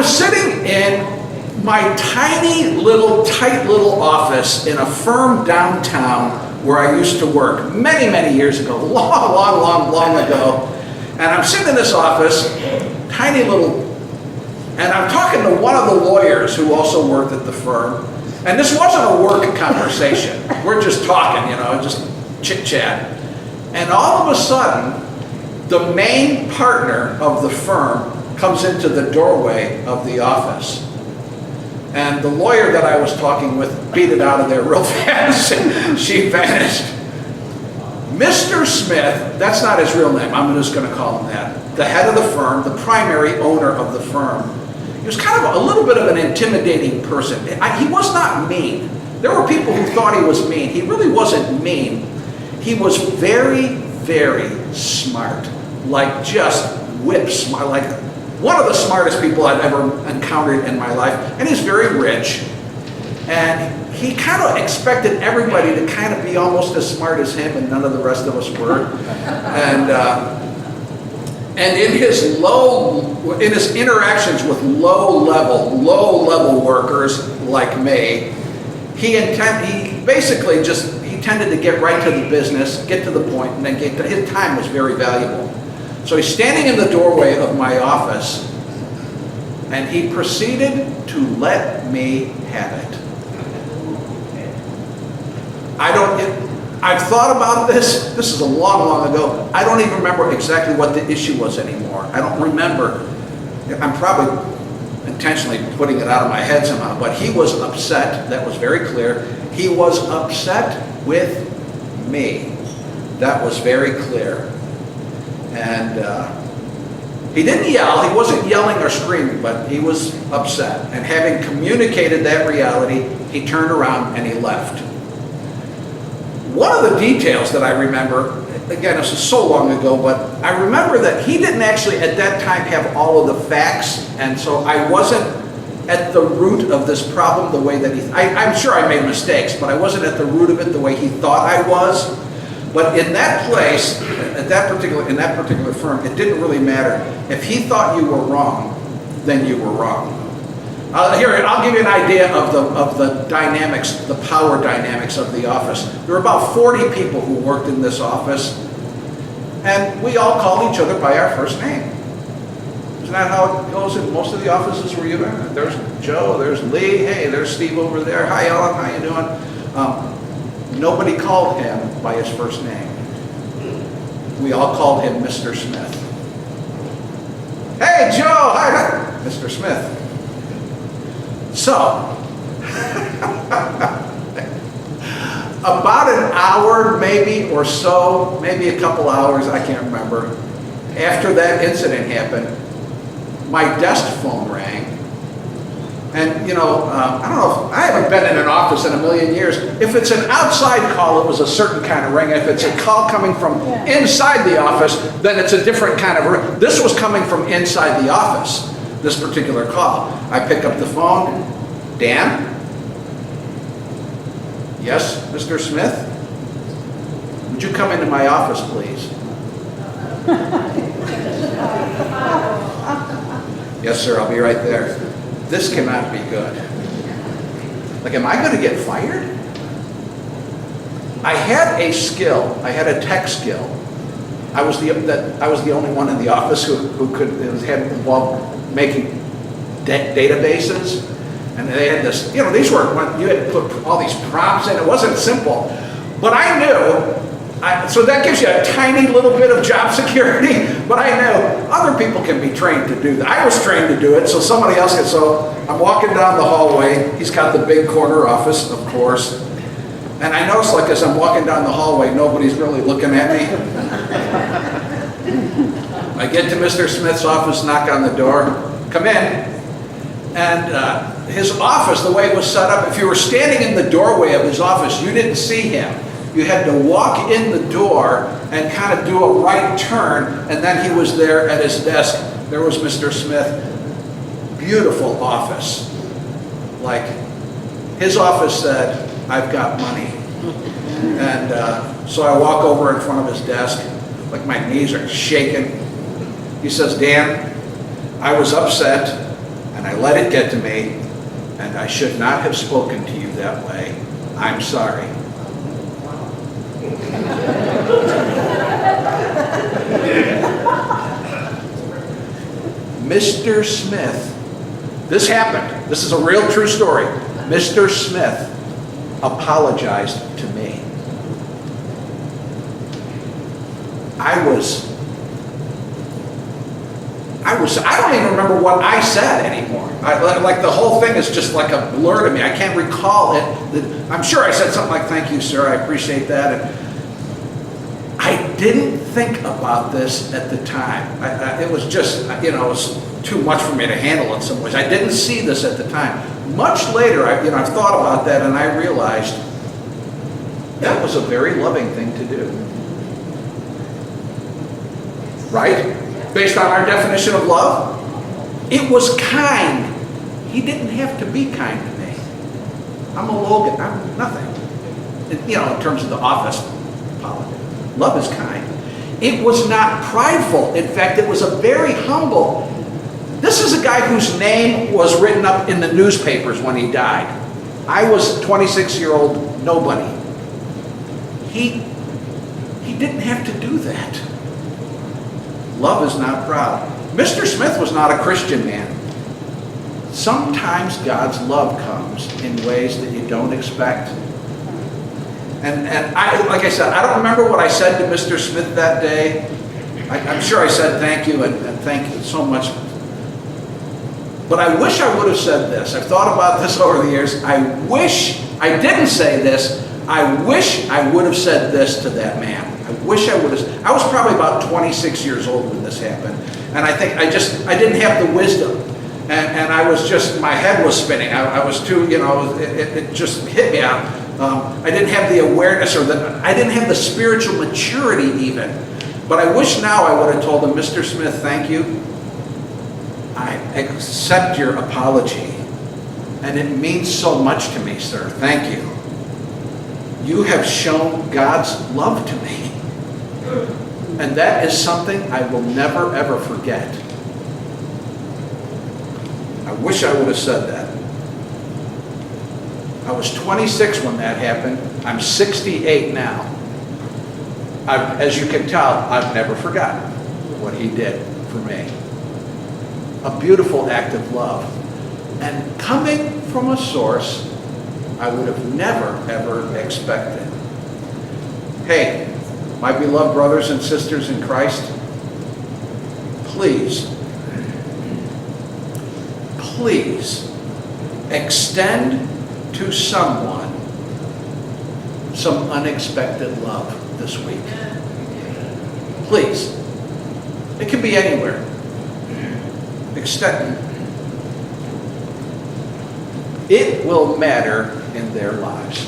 was sitting in my tiny little, tight little office in a firm downtown where I used to work many, many years ago, long ago. And I'm sitting in this office, tiny little, and I'm talking to one of the lawyers who also worked at the firm. And this wasn't a work conversation. We're just talking, just chit-chat. And all of a sudden, the main partner of the firm comes into the doorway of the office. And the lawyer that I was talking with beat it out of there real fast. She vanished. Mr. Smith, that's not his real name, I'm just going to call him that, the head of the firm, the primary owner of the firm, he was kind of a little bit of an intimidating person. He was not mean. There were people who thought he was mean. He really wasn't mean. He was very, very smart, like just whip smart, like one of the smartest people I've ever encountered in my life. And he's very rich. And he kind of expected everybody to kind of be almost as smart as him, and none of the rest of us were. And in his interactions with low level workers like me, he basically he tended to get right to the business, get to the point, and then his time was very valuable. So he's standing in the doorway of my office, and he proceeded to let me have it. I've thought about this. This is a long ago. I don't even remember exactly what the issue was anymore. I don't remember. I'm probably intentionally putting it out of my head somehow, but he was upset. That was very clear. He was upset with me. That was very clear. And he didn't yell. He wasn't yelling or screaming, but he was upset. And having communicated that reality, he turned around and he left. One of the details that I remember, again, this is so long ago, but I remember that he didn't actually at that time have all of the facts, and so I wasn't at the root of this problem the way that I'm sure I made mistakes, but I wasn't at the root of it the way he thought I was. But in that place, in that particular firm, it didn't really matter. If he thought you were wrong, then you were wrong. Here, I'll give you an idea of the dynamics, the power dynamics of the office. There were about 40 people who worked in this office, and we all called each other by our first name. Isn't that how it goes in most of the offices where you're in? There's Joe, there's Lee, hey, there's Steve over there, hi Ellen, how you doing? Nobody called him by his first name. We all called him Mr. Smith. Hey Joe, hi, Mr. Smith. So, about an hour maybe or so, maybe a couple hours, I can't remember, after that incident happened, my desk phone rang. And I don't know, I haven't been in an office in a million years. If it's an outside call, it was a certain kind of ring. If it's a call coming from inside the office, then it's a different kind of ring. This was coming from inside the office. This particular call. I pick up the phone. Dan? Yes, Mr. Smith? Would you come into my office, please? Yes, sir, I'll be right there. This cannot be good. Like, am I going to get fired? I had a skill. I had a tech skill. I was the only one in the office who could had involved making databases, and they had this. These were you had to put all these prompts in. It wasn't simple, but I knew. So that gives you a tiny little bit of job security. But I know other people can be trained to do that. I was trained to do it, so somebody else can. So I'm walking down the hallway. He's got the big corner office, of course. And I notice, like, as I'm walking down the hallway, nobody's really looking at me. I get to Mr. Smith's office, knock on the door, come in. And his office, the way it was set up, if you were standing in the doorway of his office, you didn't see him. You had to walk in the door and kind of do a right turn, and then he was there at his desk. There was Mr. Smith. Beautiful office. Like, his office said, I've got money. And so I walk over in front of his desk, like my knees are shaking. He says, Dan, I was upset, and I let it get to me, and I should not have spoken to you that way. I'm sorry. Mr. Smith, this happened. This is a real true story. Mr. Smith apologized to me. I don't even remember what I said anymore. Like the whole thing is just like a blur to me. I can't recall it. I'm sure I said something like, "Thank you, sir, I appreciate that." And I didn't think about this at the time. It was just, it was too much for me to handle in some ways. I didn't see this at the time. Much later, I've thought about that, and I realized that was a very loving thing to do. Right? Based on our definition of love, it was kind. He didn't have to be kind to me. I'm a Logan. I'm nothing. In terms of the office politics. Love is kind. It was not prideful. In fact, it was a very humble. This is a guy whose name was written up in the newspapers when he died. I was a 26-year-old nobody. He didn't have to do that. Love is not proud. Mr. Smith was not a Christian man. Sometimes God's love comes in ways that you don't expect. And like I said, I don't remember what I said to Mr. Smith that day. I'm sure I said thank you and thank you so much. But I wish I would have said this. I've thought about this over the years. I wish I didn't say this. I wish I would have said this to that man. I wish I would have. I was probably about 26 years old when this happened. And I think I didn't have the wisdom. And I was just, my head was spinning. I was too, it just hit me out. I didn't have the awareness I didn't have the spiritual maturity even. But I wish now I would have told him, "Mr. Smith, thank you. I accept your apology. And it means so much to me, sir. Thank you. You have shown God's love to me. And that is something I will never, ever forget." I wish I would have said that. I was 26 when that happened. I'm 68 now. As you can tell, I've never forgotten what he did for me. A beautiful act of love. And coming from a source I would have never, ever expected. Hey, my beloved brothers and sisters in Christ, please extend to someone some unexpected love this week. Please. It can be anywhere. Extend. It will matter in their lives.